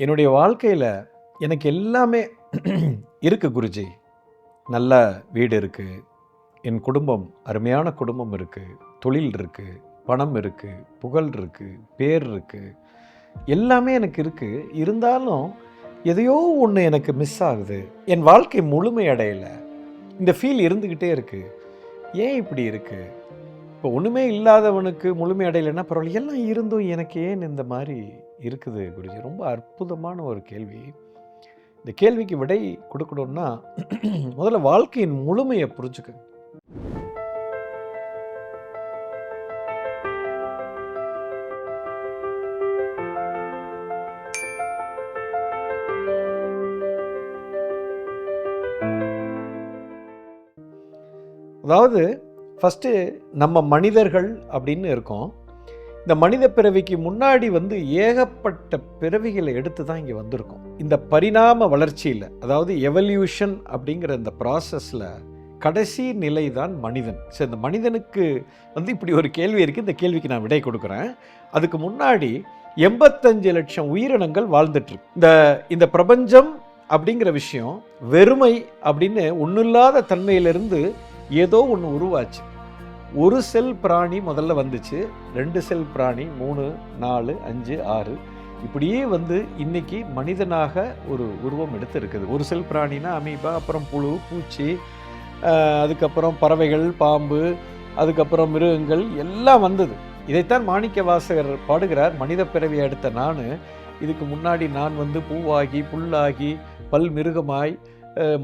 என்னுடைய வாழ்க்கையில் எனக்கு எல்லாமே இருக்கு குருஜி. நல்ல வீடு இருக்குது, என் குடும்பம் அருமையான குடும்பம் இருக்குது, தொழில் இருக்குது, பணம் இருக்குது, புகழ் இருக்குது, பேர் இருக்குது, எல்லாமே எனக்கு இருக்குது. இருந்தாலும் எதையோ ஒன்று எனக்கு மிஸ் ஆகுது. என் வாழ்க்கை முழுமை அடையலை. இந்த ஃபீல் இருந்துக்கிட்டே இருக்குது. ஏன் இப்படி இருக்குது? இப்போ ஒன்றுமே இல்லாதவனுக்கு முழுமை அடையலைன்னா பரவாயில்ல, எல்லாம் இருந்தும் எனக்கு ஏன் இந்த மாதிரி இருக்குது குருஜி? ரொம்ப அற்புதமான ஒரு கேள்வி. இந்த கேள்விக்கு விடை கொடுக்கணும்னா முதல்ல வாழ்க்கையின் முழுமையை புரிஞ்சுக்க. அதாவது ஃபஸ்ட்டு நம்ம மனிதர்கள் அப்படின்னு இருக்கோம். இந்த மனித பிறவிக்கு முன்னாடி ஏகப்பட்ட பிறவிகளை எடுத்து தான் இங்கே வந்திருக்கோம். இந்த பரிணாம வளர்ச்சியில், அதாவது எவல்யூஷன் அப்படிங்கிற இந்த ப்ராசஸில் கடைசி நிலை தான் மனிதன். ஸோ இந்த மனிதனுக்கு இப்படி ஒரு கேள்வி இருக்குது. இந்த கேள்விக்கு நான் விடை கொடுக்குறேன். அதுக்கு முன்னாடி 85 லட்சம் உயிரினங்கள் வாழ்ந்துட்டுருக்கு. இந்த பிரபஞ்சம் அப்படிங்கிற விஷயம் வெறுமை அப்படின்னு ஒன்றுமில்லாத தன்மையிலிருந்து ஏதோ ஒன்று உருவாச்சு. ஒரு செல் பிராணி முதல்ல வந்துச்சு, 2 செல் பிராணி, 3, 4, 5, 6, இப்படியே இன்னைக்கு மனிதனாக ஒரு உருவம் எடுத்து இருக்குது. ஒரு செல் பிராணினா அமீபா, அப்புறம் புழு, பூச்சி, அதுக்கப்புறம் பறவைகள், பாம்பு, அதுக்கப்புறம் மிருகங்கள் எல்லாம் வந்தது. இதைத்தான் மாணிக்க வாசகர் பாடுகிறார். மனித பிறவி எடுத்த நான், இதுக்கு முன்னாடி நான் பூவாகி, புல்லாகி, பல் மிருகமாய்,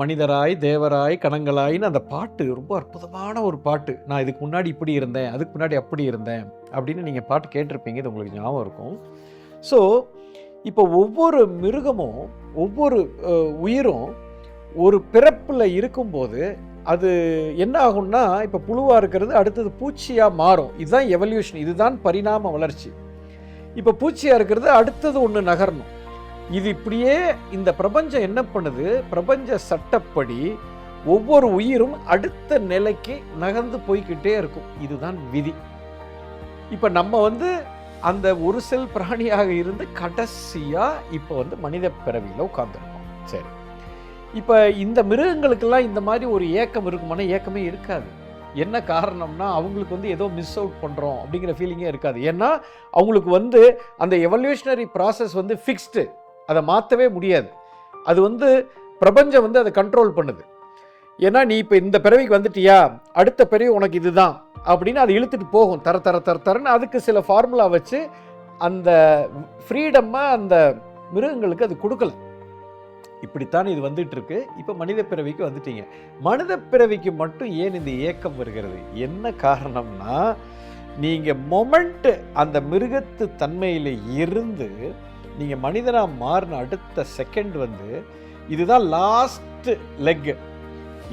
மனிதராய், தேவராய், கணங்களாயின்னு அந்த பாட்டு ரொம்ப அற்புதமான ஒரு பாட்டு. நான் இதுக்கு முன்னாடி இப்படி இருந்தேன், அதுக்கு முன்னாடி அப்படி இருந்தேன் அப்படின்னு நீங்கள் பாட்டு கேட்டிருப்பீங்க. இது உங்களுக்கு ஞாபகம் இருக்கும். ஸோ இப்போ ஒவ்வொரு மிருகமும் ஒவ்வொரு உயிரும் ஒரு பிறப்பில் இருக்கும்போது அது என்ன ஆகும்னா, இப்போ புழுவாக இருக்கிறது அடுத்தது பூச்சியாக மாறும். இதுதான் எவல்யூஷன், இதுதான் பரிணாம வளர்ச்சி. இப்போ பூச்சியாக இருக்கிறது அடுத்தது ஒன்று நகரணும். இது இப்படியே இந்த பிரபஞ்சம் என்ன பண்ணுது? பிரபஞ்ச சட்டப்படி ஒவ்வொரு உயிரும் அடுத்த நிலைக்கு நகர்ந்து போய்கிட்டே இருக்கும். இதுதான் விதி. இப்போ நம்ம அந்த ஒரு செல் பிராணியாக இருந்து கடைசியா இப்போ மனித பிறவியில் உட்கார்ந்துருக்கோம். சரி, இப்போ இந்த மிருகங்களுக்கெல்லாம் இந்த மாதிரி ஒரு ஏக்கம் இருக்குமான? ஏக்கமே இருக்காது. என்ன காரணம்னா, அவங்களுக்கு ஏதோ மிஸ் அவுட் பண்ணுறோம் அப்படிங்கிற ஃபீலிங்கே இருக்காது. ஏன்னா அவங்களுக்கு அந்த எவல்யூஷனரி ப்ராசஸ் ஃபிக்ஸ்டு, அதை மாற்றவே முடியாது. அது பிரபஞ்சம் அதை கண்ட்ரோல் பண்ணுது. ஏன்னா நீ இப்போ இந்த பிறவிக்கு வந்துட்டியா, அடுத்த பிறவி உனக்கு இதுதான் அப்படின்னு அதை இழுத்துட்டு போகும். தரன்னு அதுக்கு சில ஃபார்முலா வச்சு அந்த ஃப்ரீடமாக அந்த மிருகங்களுக்கு அது கொடுக்கல. இப்படித்தான் இது வந்துட்டு இருக்கு. இப்போ மனித பிறவிக்கு வந்துட்டீங்க. மனித பிறவிக்கு மட்டும் ஏன் இந்த ஏக்கம் வருகிறது? என்ன காரணம்னா, நீங்கள் மொமெண்ட் அந்த மிருகத்து தன்மையில் இருந்து நீங்கள் மனிதனாக மாறின அடுத்த செகண்ட் இதுதான் லாஸ்ட் லெக்.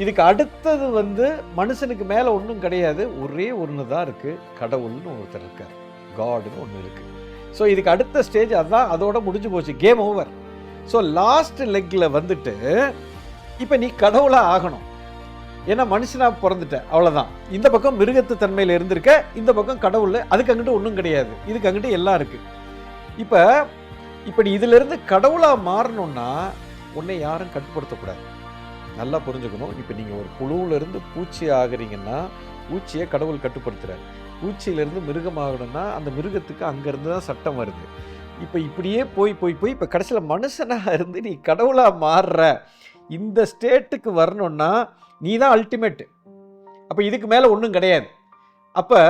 இதுக்கு அடுத்தது மனுஷனுக்கு மேலே ஒன்றும் கிடையாது. ஒரே ஒன்று தான் இருக்குது, கடவுள்னு ஒருத்தர் இருக்கார், காடுன்னு ஒன்று இருக்குது. ஸோ இதுக்கு அடுத்த ஸ்டேஜ் அதுதான், அதோட முடிஞ்சு போச்சு, கேம் ஓவர். ஸோ லாஸ்ட் லெக்கில் இப்போ நீ கடவுளாக ஆகணும். ஏன்னா மனுஷனாக பிறந்துட்ட, அவ்வளோதான். இந்த பக்கம் மிருகத்து தன்மையில் இருந்திருக்க, இந்த பக்கம் கடவுள், அதுக்கு அங்கிட்டு ஒன்றும் கிடையாது, இதுக்கு அங்கிட்டு எல்லாம் இருக்குது. இப்போ இப்படி இதிலிருந்து கடவுளாக மாறணும்னா உன்னை யாரும் கட்டுப்படுத்தக்கூடாது. நல்லா புரிஞ்சுக்கணும். இப்போ நீங்கள் ஒரு புழுவிலிருந்து பூச்சி ஆகுறீங்கன்னா பூச்சியை கடவுள் கட்டுப்படுத்துகிறார். பூச்சியிலேருந்து மிருகம் ஆகணும்னா அந்த மிருகத்துக்கு அங்கேருந்து தான் சட்டம் வருது. இப்போ இப்படியே போய் இப்போ கடைசியில் மனுஷனாக இருந்து நீ கடவுளாக மாறுற இந்த ஸ்டேட்டுக்கு வரணும்னா நீ தான் அல்டிமேட்டு. அப்போ இதுக்கு மேலே ஒன்றும் கிடையாது. அப்போ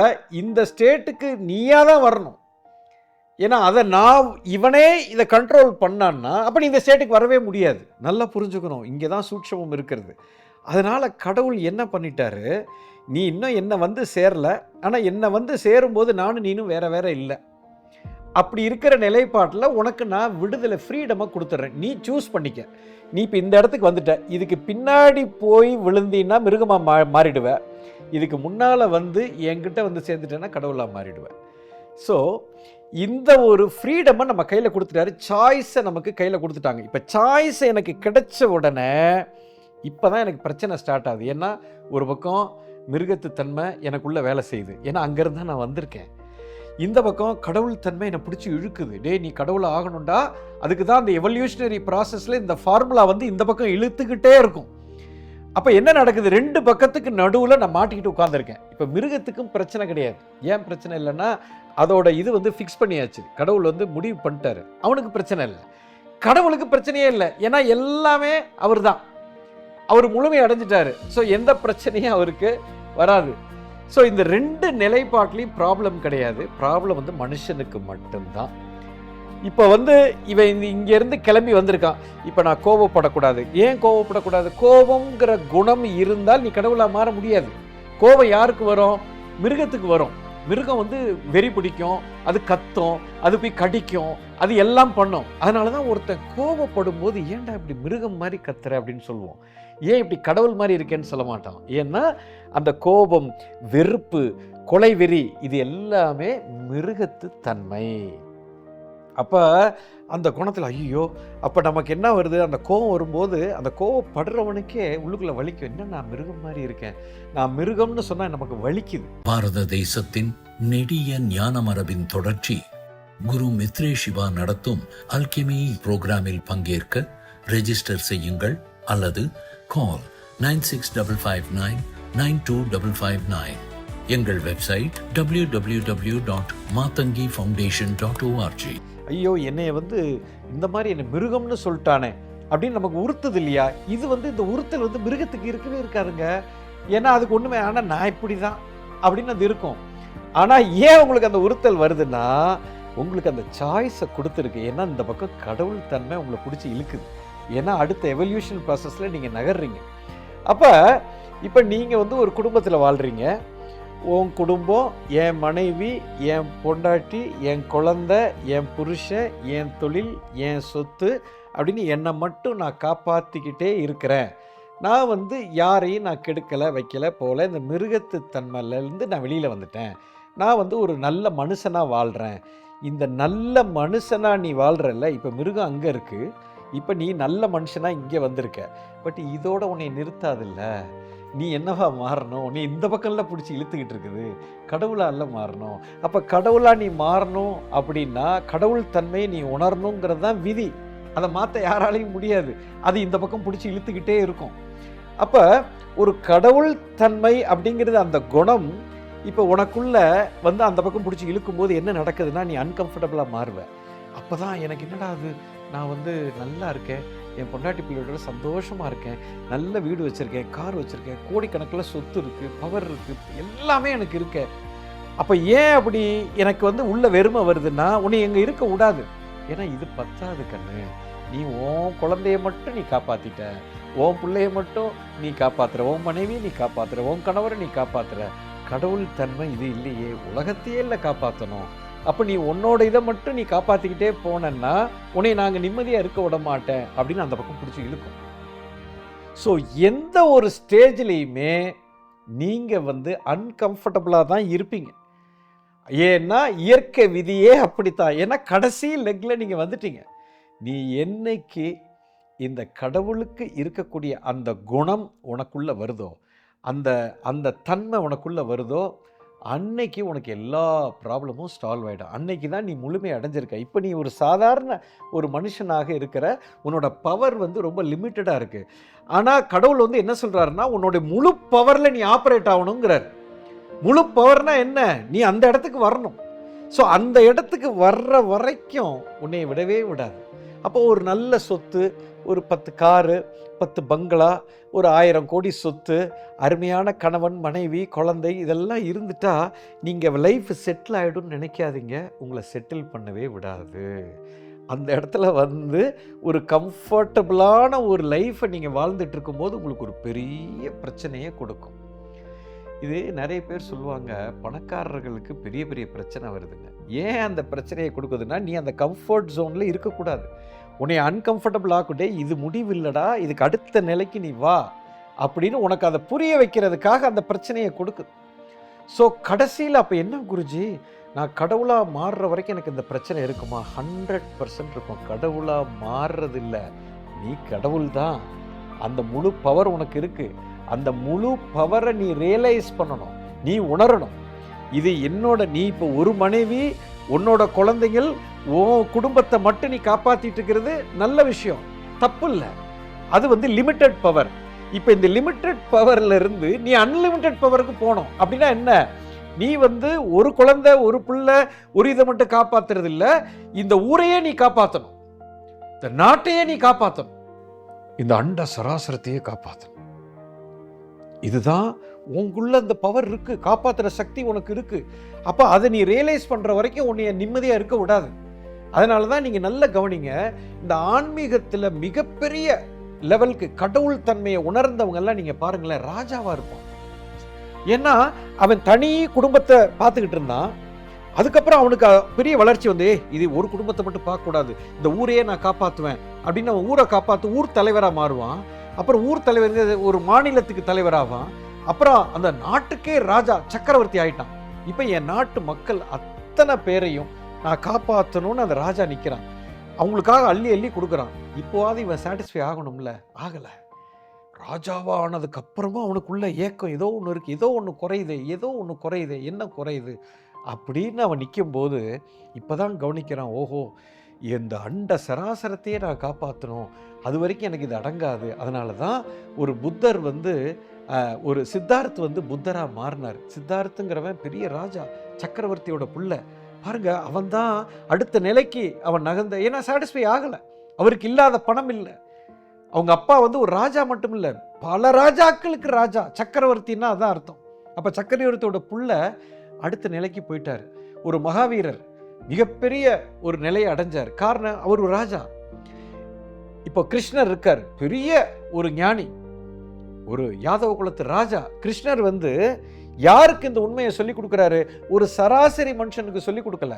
இந்த ஸ்டேட்டுக்கு நீயாக தான் வரணும். ஏன்னா அதை இவனே இதை கண்ட்ரோல் பண்ணான்னா அப்போ நீ இந்த ஸ்டேட்டுக்கு வரவே முடியாது. நல்லா புரிஞ்சுக்கணும், இங்கே தான் சூட்சமம் இருக்கிறது. அதனால் கடவுள் என்ன பண்ணிட்டாரு, நீ இன்னும் என்னை சேரல, ஆனால் என்னை சேரும்போது நானும் நீனும் வேற இல்லை. அப்படி இருக்கிற நிலைப்பாட்டில் உனக்கு நான் விடுதலை, ஃப்ரீடமாக கொடுத்துட்றேன். நீ சூஸ் பண்ணிக்க. நீ இப்போ இந்த இடத்துக்கு வந்துட்ட, இதுக்கு பின்னாடி போய் விழுந்தீன்னா மிருகமாக மாறிடுவேன். இதுக்கு முன்னால் என்கிட்ட சேர்ந்துட்டேன்னா கடவுளாக மாறிடுவேன். ஸோ இந்த ஒரு ஃப்ரீடமை நம்ம கையில் கொடுத்துட்டாரு. சாய்ஸை நமக்கு கையில் கொடுத்துட்டாங்க. இப்போ சாய்ஸை எனக்கு கிடைச்ச உடனே இப்போ தான் எனக்கு பிரச்சனை ஸ்டார்ட் ஆகுது. ஏன்னா ஒரு பக்கம் மிருகத்து தன்மை எனக்குள்ளே வேலை செய்யுது. ஏன்னா அங்கேருந்து தான் நான் வந்திருக்கேன். இந்த பக்கம் கடவுள் தன்மை என்னை பிடிச்சி இழுக்குது. டே நீ கடவுளை ஆகணும்டா, அதுக்கு தான் அந்த எவல்யூஷனரி ப்ராசஸில் இந்த ஃபார்முலா வந்து இந்த பக்கம் இழுத்துக்கிட்டே இருக்கும். அப்போ என்ன நடக்குது, 2 பக்கத்துக்கு நடுவில் நான் மாட்டிக்கிட்டு உட்காந்துருக்கேன். இப்போ மிருகத்துக்கும் பிரச்சனை கிடையாது. ஏன் பிரச்சனை இல்லைன்னா அதோட இது வந்து ஃபிக்ஸ் பண்ணியாச்சு, கடவுள் வந்து முடிவு பண்ணிட்டாரு, அவனுக்கு பிரச்சனை இல்லை. கடவுளுக்கு பிரச்சனையே இல்லை, ஏன்னா எல்லாமே அவர் தான், அவர் முழுமை அடைஞ்சிட்டாரு. ஸோ எந்த பிரச்சனையும் அவருக்கு வராது. ஸோ இந்த 2 நிலைப்பாட்டிலையும் ப்ராப்ளம் கிடையாது. ப்ராப்ளம் வந்து மனுஷனுக்கு மட்டும்தான். இப்போ வந்து இவன் இங்கேருந்து கிளம்பி வந்திருக்கான். இப்போ நான் கோபப்படக்கூடாது. ஏன் கோபப்படக்கூடாது? கோபங்கிற குணம் இருந்தால் நீ கடவுளாக மாற முடியாது. கோபம் யாருக்கு வரும்? மிருகத்துக்கு வரும். மிருகம் வந்து வெறி பிடிக்கும், அது கத்தும், அது போய் கடிக்கும், அது எல்லாம் பண்ணும். அதனால தான் ஒருத்தன் கோபப்படும் போது ஏன்டா இப்படி மிருகம் மாதிரி கத்துற அப்படின்னு சொல்லுவோம். ஏன் இப்படி கடவுள் மாதிரி இருக்கேன்னு சொல்ல மாட்டான். ஏன்னா அந்த கோபம், வெறுப்பு, கொலை வெறி இது எல்லாமே மிருகத்து தன்மை. அப்போ அந்த குணத்தில் ஐயோ, அப்போ நமக்கு என்ன வருது, அந்த கோபம் வரும்போது அந்த கோபப்படுறவனுக்கே உள்ளுக்குள்ளே வலிக்கும். என்ன நான் மிருகம் மாதிரி இருக்கேன், நான் மிருகம்னு சொன்னால் நமக்கு வலிக்குது. பாரத தேசத்தின் நெடிய ஞான மரபின் தொடர்ச்சி குரு மித்ரே சிவா நடத்தும் அல்கெமி புரோகிராமில் பங்கேற்க ரெஜிஸ்டர் செய்யுங்கள் அல்லது கால் 9655992559. எங்கள் வெப்சைட் www.matangifoundation.org. ஐயோ என்னைய வந்து இந்த மாதிரி என்னை மிருகம்னு சொல்லிட்டானே அப்படின்னு நமக்கு உறுத்துது இல்லையா? இது வந்து இந்த உறுத்தல் வந்து மிருகத்துக்கு இருக்கவே இருக்காதுங்க. ஏன்னா அதுக்கு ஒன்றுமே, ஆனால் நான் இப்படி தான் அப்படின்னு அது இருக்கும். ஆனால் ஏன் உங்களுக்கு அந்த உறுத்தல் வருதுன்னா உங்களுக்கு அந்த சாய்ஸை கொடுத்துருக்கு. ஏன்னா இந்த பக்கம் கடவுள் தன்மை உங்களை பிடிச்சி இழுக்குது. ஏன்னா அடுத்த எவல்யூஷன் ப்ராசஸில் நீங்கள் நகர்றீங்க. அப்போ இப்போ நீங்கள் வந்து ஒரு குடும்பத்தில் வாழ்கிறீங்க. உன் குடும்பம், என் மனைவி, என் பொண்டாட்டி, என் குழந்தை, என் புருஷன், என் தொழில், என் சொத்து அப்படின்னு என்னை மட்டும் நான் காப்பாற்றிக்கிட்டே இருக்கிறேன். நான் வந்து யாரையும் நான் கெடுக்கலை வைக்கலை போல் இந்த மிருகத்து தன்மையிலேருந்து நான் வெளியில் வந்துட்டேன். நான் வந்து ஒரு நல்ல மனுஷனாக வாழ்கிறேன். இந்த நல்ல மனுஷனாக நீ வாழ்கிறல்ல, இப்போ மிருகம் அங்கே இருக்குது, இப்போ நீ நல்ல மனுஷனாக இங்கே வந்திருக்க. பட் இதோட உன்னை நிறுத்தாதில்ல, நீ என்னவா மாறணும்? நீ இந்த பக்கம்லாம் பிடிச்சி இழுத்துக்கிட்டு இருக்குது, கடவுளால் மாறணும். அப்போ கடவுளாக நீ மாறணும் அப்படின்னா கடவுள் தன்மையை நீ உணரணுங்கிறது தான் விதி. அதை மாற்ற யாராலையும் முடியாது. அது இந்த பக்கம் பிடிச்சி இழுத்துக்கிட்டே இருக்கும். அப்போ ஒரு கடவுள் தன்மை அப்படிங்கிறது அந்த குணம் இப்போ உனக்குள்ள வந்து அந்த பக்கம் பிடிச்சி இழுக்கும்போது என்ன நடக்குதுன்னா நீ அன்கம்ஃபர்டபுளாக மாறுவேன். அப்போ தான் எனக்கு என்னடா அது, நான் வந்து நல்லா இருக்கேன், என் பொண்டாட்டி பிள்ளையோட சந்தோஷமாக இருக்கேன், நல்ல வீடு வச்சுருக்கேன், கார் வச்சுருக்கேன், கோடிக்கணக்கில் சொத்து இருக்குது, பவர் இருக்குது, எல்லாமே எனக்கு இருக்கு. அப்போ ஏன் அப்படி எனக்கு வந்து உள்ள வெறுமை வருதுன்னா உன்னை எங்கே இருக்க விடாது. ஏன்னா இது பத்தாது கண்ணு, நீ உன் குழந்தைய மட்டும் நீ காப்பாற்றிட்ட, உன் பிள்ளைய மட்டும் நீ காப்பாற்றுற, உன் மனைவியை நீ காப்பாற்றுற, உன் கணவரை நீ காப்பாற்றுற. கடவுள் தன்மை இது இல்லையே, உலகத்தையே இல்லை காப்பாற்றணும். அப்போ நீ உன்னோட இதை மட்டும் நீ காப்பாற்றிக்கிட்டே போனேன்னா உன்னை நாங்கள் நிம்மதியாக இருக்க விட மாட்டேன் அப்படின்னு அந்த பக்கம் பிடிச்சி இழுக்கும். ஸோ எந்த ஒரு ஸ்டேஜ்லேயுமே நீங்கள் வந்து அன்கம்ஃபர்டபுளாக தான் இருப்பீங்க. ஏன்னா இயற்கை விதியே அப்படித்தான். ஏன்னா கடைசி லெக்கில் நீங்கள் வந்துட்டீங்க. நீ என்னைக்கு இந்த கடவுளுக்கு இருக்கக்கூடிய அந்த குணம் உனக்குள்ளே வருதோ, அந்த அந்த தன்மை உனக்குள்ளே வருதோ, அன்னைக்கு உனக்கு எல்லா ப்ராப்ளமும் சால்வ் ஆகிடும். அன்னைக்கு தான் நீ முழுமை அடைஞ்சிருக்க. இப்போ நீ ஒரு சாதாரண ஒரு மனுஷனாக இருக்கிற, உன்னோட பவர் வந்து ரொம்ப லிமிட்டடாக இருக்குது. ஆனால் கடவுள் வந்து என்ன சொல்கிறாருன்னா உன்னோட முழு பவரில் நீ ஆப்ரேட் ஆகணுங்கிறார். முழு பவர்னா என்ன? நீ அந்த இடத்துக்கு வரணும். ஸோ அந்த இடத்துக்கு வர்ற வரைக்கும் உன்னை விடவே விடாது. அப்போ ஒரு நல்ல சொத்து, ஒரு 10 காரு, 10 பங்களா, ஒரு 1000 கோடி சொத்து, அருமையான கணவன், மனைவி, குழந்தை இதெல்லாம் இருந்துட்டா நீங்கள் லைஃப் செட்டில் ஆகிடும்னு நினைக்காதீங்க. உங்களை செட்டில் பண்ணவே விடாது. அந்த இடத்துல வந்து ஒரு கம்ஃபர்டபுளான ஒரு லைஃப்பை நீங்கள் வாழ்ந்துட்டு இருக்கும்போது உங்களுக்கு ஒரு பெரிய பிரச்சனையே கொடுக்கும். இது நிறைய பேர் சொல்லுவாங்க, பணக்காரர்களுக்கு பெரிய பெரிய பிரச்சனை வருதுங்க. ஏன் அந்த பிரச்சனையை கொடுக்குதுன்னா நீ அந்த கம்ஃபர்ட் ஜோனில் இருக்கக்கூடாது. உன்னை அன்கம்ஃபர்டபுள் ஆக்கிட்டே இது முடிவில்லடா, இதுக்கு அடுத்த நிலைக்கு நீ வா அப்படின்னு உனக்கு அதை புரிய வைக்கிறதுக்காக அந்த பிரச்சனையை கொடுக்குது. ஸோ கடைசியில் அப்போ என்ன குருஜி, நான் கடவுளாக மாறுற வரைக்கும் எனக்கு இந்த பிரச்சனை இருக்குமா? 100% இருக்கும். கடவுளாக மாறுறதில்லை, நீ கடவுள் தான். அந்த முழு பவர் உனக்கு இருக்குது. அந்த முழு பவரை நீ ரியலைஸ் பண்ணணும், நீ உணரணும். இது என்னோட, நீ இப்போ ஒரு மனைவி, உன்னோட குழந்தைகள், உன் குடும்பத்தை மட்டும் நீ காப்பாத்திட்டு இருக்கிறது நல்ல விஷயம், தப்பு இல்லை. அது வந்து லிமிட்டட் பவர். இப்போ இந்த லிமிட்டட் பவர்ல இருந்து நீ அன்லிமிட்டட் பவருக்கு போகணும். அப்படின்னா என்ன? நீ வந்து ஒரு குழந்தை, ஒரு பிள்ளை, ஒரு இதை மட்டும் காப்பாத்துறது இல்லை, இந்த ஊரையே நீ காப்பாற்றணும், இந்த நாட்டையே நீ காப்பாற்றணும், இந்த அண்ட சராசரத்தையே காப்பாற்றணும். இதுதான் உங்களுக்குள்ள அந்த பவர் இருக்கு, காப்பாற்றுற சக்தி உனக்கு இருக்கு. அப்போ அதை நீ ரியலைஸ் பண்ற வரைக்கும் உன்னைய நிம்மதியா இருக்க விடாது. அதனால தான் நீங்க நல்ல கவனிங்க, இந்த ஆன்மீகத்தில் மிகப்பெரிய லெவலுக்கு கடவுள் தன்மையை உணர்ந்தவங்க எல்லாம் நீங்க பாருங்களேன், ராஜாவா இருப்பான். ஏன்னா அவன் தனி குடும்பத்தை பார்த்துக்கிட்டு இருந்தான். அதுக்கப்புறம் அவனுக்கு பெரிய வளர்ச்சி வந்து, இது ஒரு குடும்பத்தை மட்டும் பார்க்கக்கூடாது, இந்த ஊரையே நான் காப்பாற்றுவேன் அப்படின்னு அவன் ஊரை காப்பாற்று ஊர் தலைவராக மாறுவான். அப்புறம் ஊர் தலைவர் ஒரு மாநிலத்துக்கு தலைவராவான். அப்புறம் அந்த நாட்டுக்கே ராஜா, சக்கரவர்த்தி ஆயிட்டான். இப்போ என் நாட்டு மக்கள் அத்தனை பேரையும் நான் காப்பாற்றணும்னு அந்த ராஜா நிற்கிறான். அவங்களுக்காக அள்ளி அள்ளி கொடுக்குறான். இப்போவாது இவன் சாட்டிஸ்ஃபை ஆகணும்ல, ஆகலை. ராஜாவா ஆனதுக்கு அப்புறமா அவனுக்குள்ள ஏக்கம், ஏதோ ஒன்று இருக்குது, ஏதோ ஒன்று குறையுது, ஏதோ ஒன்று குறையுது, என்ன குறையுது அப்படின்னு அவன் நிற்கும்போது இப்போதான் கவனிக்கிறான், ஓஹோ இந்த அண்ட சராசரத்தையே நான் காப்பாற்றணும், அது வரைக்கும் எனக்கு இது அடங்காது. அதனால தான் ஒரு புத்தர் வந்து ஒரு சித்தார்த் வந்து புத்தராக மாறினார். சித்தார்த்துங்கிறவன் பெரிய ராஜா, சக்கரவர்த்தியோட புள்ள. பாருங்க, அவன் தான் அடுத்த நிலைக்கு அவன் நகர்ந்த. ஏன்னா சாட்டிஸ்ஃபை ஆகலை, அவருக்கு இல்லாத பணம் இல்லை. அவங்க அப்பா வந்து ஒரு ராஜா மட்டும் இல்லை, பல ராஜாக்களுக்கு ராஜா, சக்கரவர்த்தின்னா அதான் அர்த்தம். அப்போ சக்கரவர்த்தியோட புள்ள அடுத்த நிலைக்கு போயிட்டார். ஒரு மகாவீரர், மிகப்பெரிய ஒரு நிலையை அடைஞ்சார். காரணம், அவர் ஒரு ராஜா. இப்போ கிருஷ்ணர் இருக்கார், பெரிய ஒரு ஞானி, ஒரு யாதவ குலத்து ராஜா. கிருஷ்ணர் வந்து யாருக்கு இந்த உண்மையை சொல்லிக் கொடுக்குறாரு? ஒரு சராசரி மனுஷனுக்கு சொல்லிக் கொடுக்கல,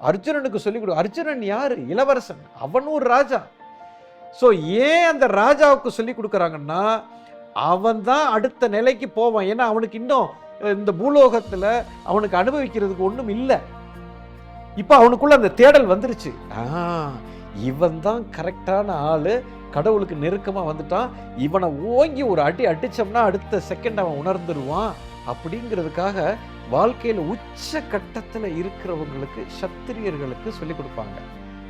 அர்ஜுனனுக்கு சொல்லிக் கொடு. அர்ஜுனன் யாரு? இளவரசன், அவனும் ஒரு ராஜா. ஸோ ஏன் அந்த ராஜாவுக்கு சொல்லி கொடுக்குறாங்கன்னா, அவன் தான் அடுத்த நிலைக்கு போவான். ஏன்னா அவனுக்கு இன்னும் இந்த பூலோகத்தில் அவனுக்கு அனுபவிக்கிறதுக்கு ஒன்றும் இல்லை. இப்போ அவனுக்குள்ள அந்த தேடல் வந்துருச்சு. இவன் தான் கரெக்டான ஆளு, கடவுளுக்கு நெருக்கமாக வந்துட்டான், இவனை ஓங்கி ஒரு அடி அடித்தோம்னா அடுத்த செகண்ட் அவன் உணர்ந்துருவான் அப்படிங்கிறதுக்காக வாழ்க்கையில் உச்ச கட்டத்தில் இருக்கிறவங்களுக்கு, சத்திரியர்களுக்கு சொல்லிக் கொடுப்பாங்க.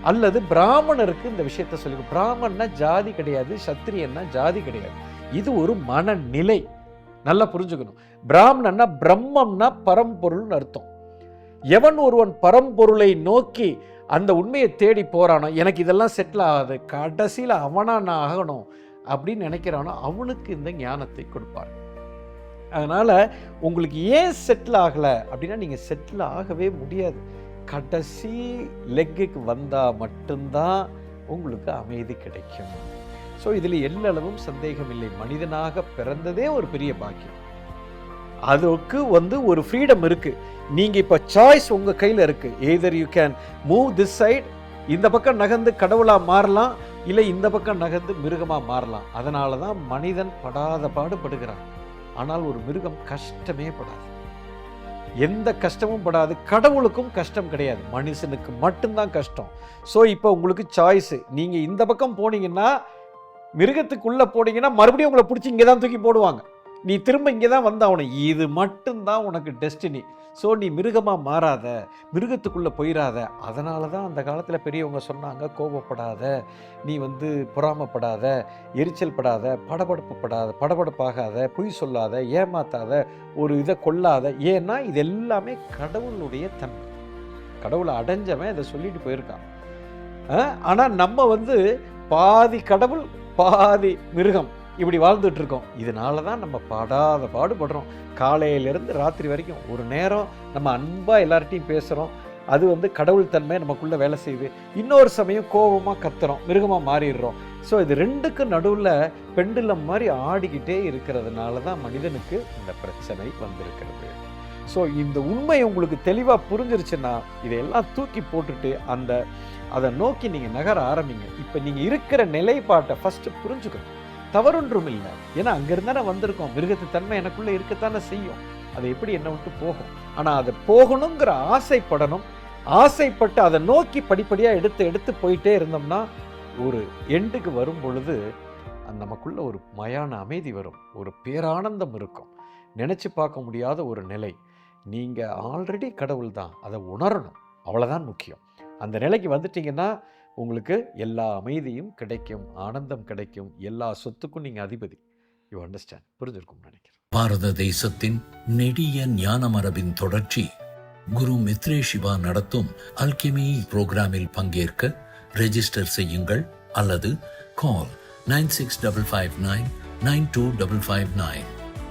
அல்லது பிராமணருக்கு இந்த விஷயத்த சொல்லி, பிராமணன்னா ஜாதி கிடையாது, சத்திரியன்னா ஜாதி கிடையாது, இது ஒரு மனநிலை. நல்லா புரிஞ்சுக்கணும். பிராமணன்னா பிரம்மம்னா பரம்பொருள்னு அர்த்தம். எவன் ஒருவன் பரம்பொருளை நோக்கி அந்த உண்மையை தேடி போறானோ, எனக்கு இதெல்லாம் செட்டில் ஆகாது, கடைசியில் அவனா நான் ஆகணும் அப்படின்னு நினைக்கிறானோ, அவனுக்கு இந்த ஞானத்தை கொடுப்பார். அதனால உங்களுக்கு ஏன் செட்டில் ஆகலை அப்படின்னா, நீங்கள் செட்டில் ஆகவே முடியாது. கடைசி லெக்குக்கு வந்தால் மட்டும்தான் உங்களுக்கு அமைதி கிடைக்கும். ஸோ இதில் எல்லளவும் சந்தேகம் இல்லை, மனிதனாக பிறந்ததே ஒரு பெரிய பாக்கியம். அதுக்கு வந்து ஒரு ஃப்ரீடம் இருக்கு. நீங்க இப்போ சாய்ஸ் உங்க கையில் இருக்கு. Either you can move this side, இந்த பக்கம் நகர்ந்து கடவுளா மாறலாம், இல்லை இந்த பக்கம் நகர்ந்து மிருகமா மாறலாம். அதனால தான் மனிதன் படாத பாடுபடுகிறான். ஆனால் ஒரு மிருகம் கஷ்டமே படாது, எந்த கஷ்டமும் படாது. கடவுளுக்கும் கஷ்டம் கிடையாது, மனுஷனுக்கு மட்டும்தான் கஷ்டம். ஸோ இப்போ உங்களுக்கு சாய்ஸு. நீங்கள் இந்த பக்கம் போனீங்கன்னா, மிருகத்துக்குள்ளே போனீங்கன்னா மறுபடியும் உங்களை பிடிச்சி இங்கே தான் தூக்கி போடுவாங்க, நீ திரும்ப இங்கே தான் வந்தாவணும். இது மட்டும்தான் உனக்கு டெஸ்டினி. ஸோ நீ மிருகமாக மாறாத, மிருகத்துக்குள்ளே போயிடாத. அதனால தான் அந்த காலத்தில் பெரியவங்க சொன்னாங்க, கோபப்படாத, நீ வந்து பொறாமப்படாத, எரிச்சல் படாத, படபடப்பாகாத, பொய் சொல்லாத, ஏமாத்தாத, ஒரு இதை கொள்ளாத. ஏன்னா இது எல்லாமே கடவுளுடைய தன்மை. கடவுளை அடைஞ்சவன் இதை சொல்லிட்டு போயிருக்கான். ஆனால் நம்ம வந்து பாதி கடவுள் பாதி மிருகம் இப்படி வாழ்ந்துட்டு இருக்கோம். இதனால தான் நம்ம படாத பாடுபடுறோம். காலையிலேருந்து ராத்திரி வரைக்கும் ஒரு நேரம் நம்ம அன்பாக எல்லார்ட்டையும் பேசுகிறோம், அது வந்து கடவுள் தன்மை நமக்குள்ளே வேலை செய்யுது. இன்னொரு சமயம் கோபமாக கத்துறோம், மிருகமாக மாறிடுறோம். ஸோ இது ரெண்டுக்கும் நடுவில் பெண்டுலம் மாதிரி ஆடிக்கிட்டே இருக்கிறதுனால தான் மனிதனுக்கு இந்த பிரச்சனை வந்திருக்கிறது. ஸோ இந்த உண்மை உங்களுக்கு தெளிவாக புரிஞ்சிருச்சுன்னா, இதையெல்லாம் தூக்கி போட்டுட்டு அதை நோக்கி நீங்கள் நகர ஆரம்பிங்க. இப்போ நீங்கள் இருக்கிற நிலைப்பாட்டை ஃபஸ்ட்டு புரிஞ்சுக்கணும். தவறொன்றும் இல்லை, ஏன்னா அங்கிருந்தானே வந்திருக்கோம். மிருகத்து தன்மை எனக்குள்ளே இருக்கத்தானே செய்யும், அதை எப்படி என்னை விட்டு போகும். ஆனால் அதை போகணுங்கிற ஆசைப்படணும். ஆசைப்பட்டு அதை நோக்கி படிப்படியாக எடுத்து போயிட்டே இருந்தோம்னா, ஒரு எண்டுக்கு வரும் பொழுது நமக்குள்ள ஒரு மயான அமைதி வரும், ஒரு பேரானந்தம் இருக்கும், நினச்சி பார்க்க முடியாத ஒரு நிலை. நீங்கள் ஆல்ரெடி கடவுள் தான், அதை உணரணும். அவ்வளோதான் முக்கியம். அந்த நிலைக்கு வந்துட்டீங்கன்னா உங்களுக்கு எல்லா அமைதியும் கிடைக்கும், ஆனந்தம் கிடைக்கும், எல்லா சொத்துக்கும் நீங்கள் அதிபதி. You understand? புரிஞ்சிருக்கும்னு நினைக்கிறேன். பாரத தேசத்தின் நெடிய ஞான மரபின் தொடர்ச்சி குரு மித்ரே சிவா நடத்தும் அல்கெமி புரோகிராமில் பங்கேற்க ரெஜிஸ்டர் செய்யுங்கள் அல்லது கால் 9655992559.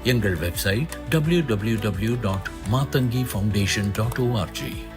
எங்கள் வெப்சைட் www.matangifoundation.org.